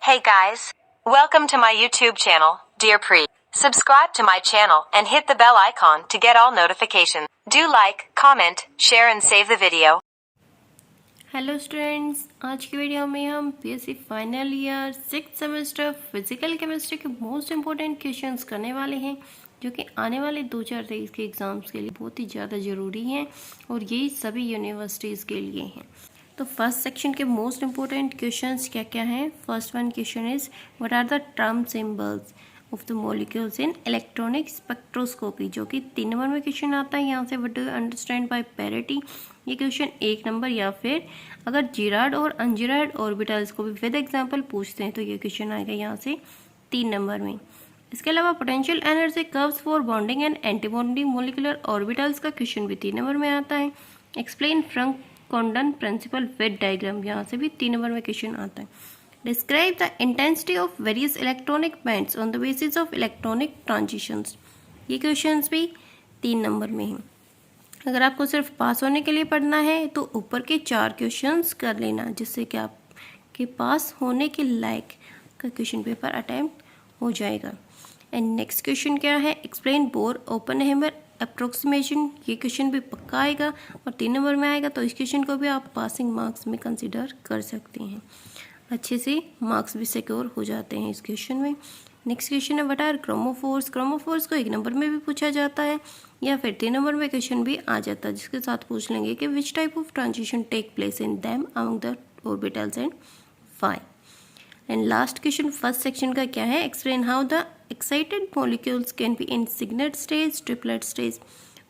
Hey guys, welcome to my YouTube channel, Dear Pre. Subscribe to my channel and hit the bell icon to get all notifications. Do like, comment, share and save the video. Hello students, आज की video में हम BSc final year 6th semester physical chemistry के most important questions करने वाले हैं, जो कि आने वाले 2023 के एग्ज़ाम्स के लिए बहुत ही ज़्यादा ज़रूरी हैं और यही सभी यूनिवर्सिटीज़ के लिए हैं। तो फर्स्ट सेक्शन के मोस्ट इम्पोर्टेंट क्वेश्चंस क्या क्या हैं। First one question is what are the term symbols of the molecules in electronic spectroscopy, जो कि 3 नंबर में क्वेश्चन आता है। यहाँ से what do you understand by parity, ये क्वेश्चन 1 नंबर, या फिर अगर जिराड और अनजिराड ऑर्बिटल्स को भी विद एग्जांपल पूछते हैं तो ये क्वेश्चन आएगा यहाँ से 3 नंबर में। इसके अलावा potential energy curves for bonding and anti bonding molecular orbitals का क्वेश्चन भी 3 नंबर में आता है। Explain Franck Condon principle with diagram, यहाँ से भी 3 नंबर में क्वेश्चन आता है। Describe the intensity of various electronic bands on the basis of electronic transitions, ये क्वेश्चंस भी 3 नंबर में हैं। अगर आपको सिर्फ पास होने के लिए पढ़ना है तो ऊपर के 4 क्वेश्चंस कर लेना, जिससे कि आपके पास होने के लायक का क्वेश्चन पेपर अटेम्प्ट हो जाएगा। एंड नेक्स्ट क्वेश्चन क्या है, एक्सप्लेन बोर ओपेनहाइमर अप्रोक्सीमेशन, ये क्वेश्चन भी पक्का आएगा और 3 नंबर में आएगा, तो इस क्वेश्चन को भी आप पासिंग मार्क्स में कंसिडर कर सकते हैं। अच्छे से मार्क्स भी सिक्योर हो जाते हैं इस क्वेश्चन में। नेक्स्ट क्वेश्चन है व्हाट आर क्रोमोफोर्स, क्रोमोफोर्स को 1 नंबर में भी पूछा जाता है या फिर 3 नंबर में क्वेश्चन भी आ जाता है, जिसके साथ पूछ लेंगे कि which type of transition take place in them among the orbitals and why. And last question first section का क्या है, explain how the excited molecules can be in singlet stage, triplet stage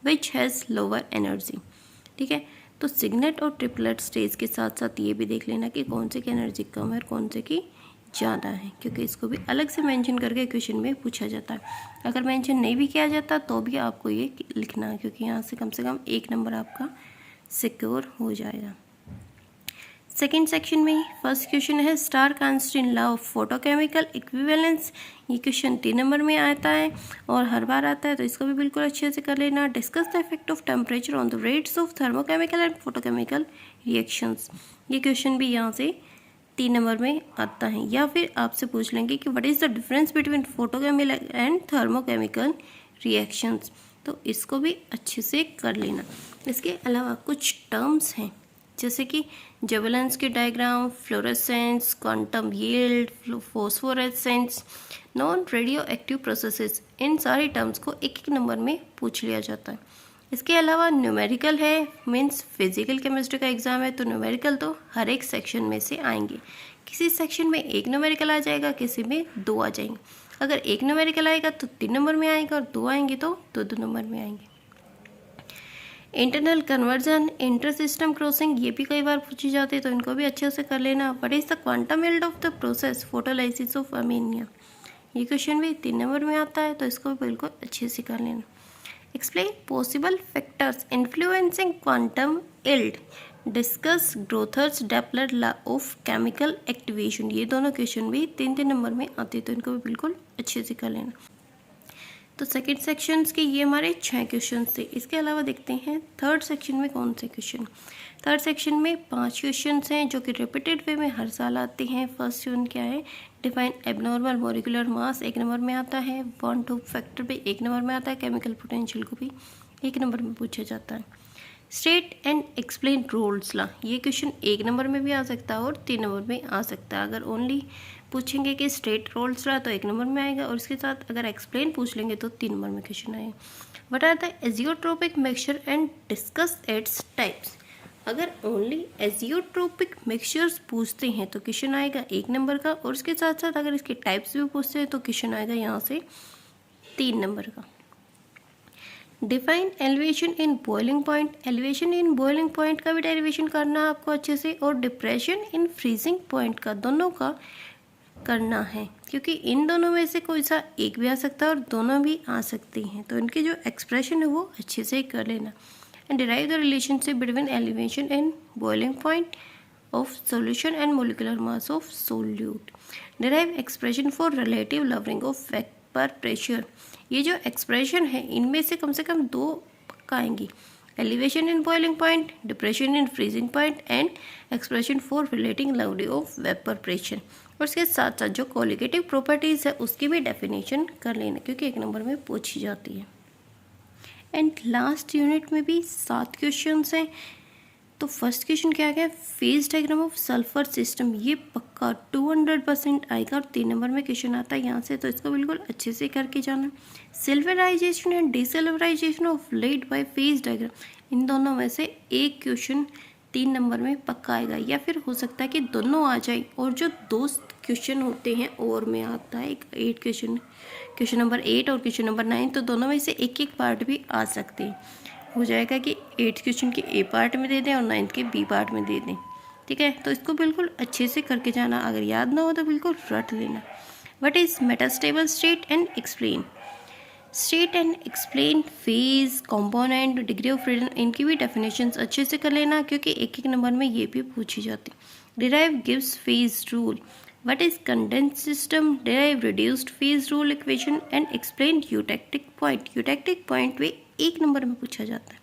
which has lower energy. ठीक है, तो signet और triplet stage के साथ साथ ये भी देख लेना कि कौन से की एनर्जी कम है और कौन से की ज़्यादा है, क्योंकि इसको भी अलग से मेंशन करके क्वेश्चन में पूछा जाता है। अगर मेंशन नहीं भी किया जाता तो भी आपको ये लिखना है, क्योंकि यहाँ से कम 1 नंबर आपका सिक्योर हो जाएगा। सेकेंड सेक्शन में फर्स्ट क्वेश्चन है star constant law of photochemical equivalence, ये क्वेश्चन 3 नंबर में आता है और हर बार आता है, तो इसको भी बिल्कुल अच्छे से कर लेना। Discuss the effect of temperature on the rates of thermochemical and photochemical reactions, ये क्वेश्चन भी यहाँ से 3 नंबर में आता है। या फिर आपसे पूछ लेंगे कि what is the difference between photochemical and thermochemical reactions, तो इसको भी अच्छे से कर लेना। इसके अलावा कुछ टर्म्स हैं जैसे कि जेवलेंस के diagram, fluorescence, quantum yield, phosphorescence, non radio active processes, इन सारे टर्म्स को 1-1 नंबर में पूछ लिया जाता है। इसके अलावा न्यूमेरिकल है, मीन्स फिजिकल केमिस्ट्री का एग्जाम है, तो न्यूमेरिकल तो हर एक सेक्शन में से आएंगे। किसी सेक्शन में 1 न्यूमेरिकल आ जाएगा, किसी में 2 आ जाएंगे। अगर 1 न्यूमेरिकल आएगा तो 3 नंबर में आएगा और 2 आएंगे तो 2-2 नंबर में आएंगे। Internal conversion, inter system crossing, ये भी कई बार पूछी जाती है, तो इनको भी अच्छे से कर लेना। What is the quantum yield of the process photolysis of ammonia, ये क्वेश्चन भी 3 नंबर में आता है, तो इसको भी बिल्कुल अच्छे से कर लेना। Explain possible factors influencing quantum yield, discuss Grotthuss Draper law of chemical activation, ये दोनों क्वेश्चन भी 3-3 नंबर में आते हैं, तो इनको भी बिल्कुल अच्छे से कर लेना। तो सेकेंड सेक्शंस के ये हमारे 6 क्वेश्चन थे। इसके अलावा देखते हैं थर्ड सेक्शन में कौन से क्वेश्चन। थर्ड सेक्शन में 5 क्वेश्चन हैं जो कि रिपीटेड वे में हर साल आते हैं। फर्स्ट क्वेश्चन क्या है, define abnormal molecular mass, 1 number में आता है। 1-2 फैक्टर भी 1 नंबर में आता है। केमिकल पोटेंशियल को भी 1 नंबर में पूछा जाता है। State and explain roles law, ये क्वेश्चन 1 नंबर में भी आ सकता है और 3 नंबर में आ सकता है। अगर ओनली पूछेंगे कि स्टेट रोल्स लॉ तो 1 नंबर में आएगा, और इसके साथ अगर एक्सप्लेन पूछ लेंगे तो 3 नंबर में क्वेश्चन आएगा। What are the azeotropic mixture and discuss its types, अगर ओनली एजियोट्रोपिक मिक्सचर्स पूछते हैं तो क्वेश्चन आएगा 1 नंबर का, और इसके साथ साथ अगर इसके टाइप्स भी पूछते हैं तो क्वेश्चन आएगा यहाँ से 3 नंबर का। Define elevation in boiling point, elevation in boiling point का भी डेरिवेशन करना है आपको अच्छे से, और डिप्रेशन इन फ्रीजिंग पॉइंट का, दोनों का करना है, क्योंकि इन दोनों में से कोई सा एक भी आ सकता है और दोनों भी आ सकती हैं, तो इनकी जो एक्सप्रेशन है वो अच्छे से कर लेना। And derive the relationship between elevation and boiling point of solution and molecular mass of solute. Derive expression for relative lowering of vapour pressure, ये जो एक्सप्रेशन है इनमें से कम 2 पक्का आएंगी, elevation in boiling point, depression in freezing point and expression for relating lowering of vapour pressure. और उसके साथ साथ जो कोलिगेटिव प्रॉपर्टीज़ है उसकी भी डेफिनेशन कर लेना, क्योंकि 1 नंबर में पूछी जाती है। एंड लास्ट यूनिट में भी 7 क्वेश्चंस हैं। तो फर्स्ट क्वेश्चन क्या गया, phase diagram of sulphur system, ये पक्का 200% आएगा और 3 नंबर में क्वेश्चन आता है यहाँ से, तो इसको बिल्कुल अच्छे से करके जाना। Silverisation and desilverisation of lead by phase diagram, इन दोनों में से एक क्वेश्चन 3 नंबर में पक्का आएगा, या फिर हो सकता है कि दोनों आ जाए और जो 2 क्वेश्चन होते हैं और में आता है एक 8 क्वेश्चन नंबर 8 और क्वेश्चन नंबर 9, तो दोनों में से एक एक पार्ट भी आ सकते हैं। हो जाएगा कि 8 क्वेश्चन के ए पार्ट में दे दें और 9 के बी पार्ट में दे दें, ठीक है। तो इसको बिल्कुल अच्छे से करके जाना, अगर याद ना हो तो बिल्कुल रट लेना। What is metastable state and explain, state and explain, phase, component, degree of freedom, इनकी भी डेफिनेशंस अच्छे से कर लेना, क्योंकि एक एक नंबर में ये भी पूछी जाती। Derive gives phase rule, what is condense system, derive reduced phase rule equation and explain eutectic point, eutectic point भी 1 नंबर में पूछा जाता है।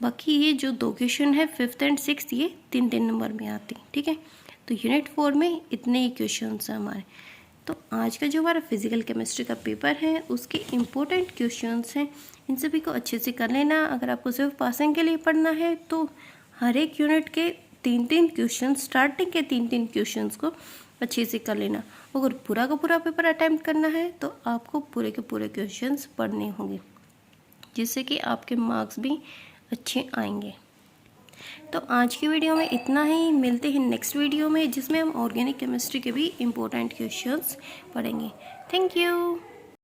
बाकी ये जो 2 क्वेश्चन है 5th एंड 6th, ये 3 नंबर में आती है, ठीक है। तो यूनिट 4 में इतने ही क्वेश्चन हैं हमारे। तो आज का जो हमारा फिजिकल केमिस्ट्री का पेपर है उसके इम्पोर्टेंट क्वेश्चंस हैं, इन सभी को अच्छे से कर लेना। अगर आपको सिर्फ पासिंग के लिए पढ़ना है तो हर एक यूनिट के 3-3 क्वेश्चन, स्टार्टिंग के 3-3 क्वेश्चंस को अच्छे से कर लेना। अगर पूरा का पूरा पेपर अटैम्प्ट करना है तो आपको पूरे के पूरे क्वेश्चंस पढ़ने होंगे, जिससे कि आपके मार्क्स भी अच्छे आएंगे। तो आज की वीडियो में इतना ही, मिलते हैं नेक्स्ट वीडियो में जिसमें हम ऑर्गेनिक केमिस्ट्री के भी इम्पोर्टेंट क्वेश्चंस पढ़ेंगे। Thank you.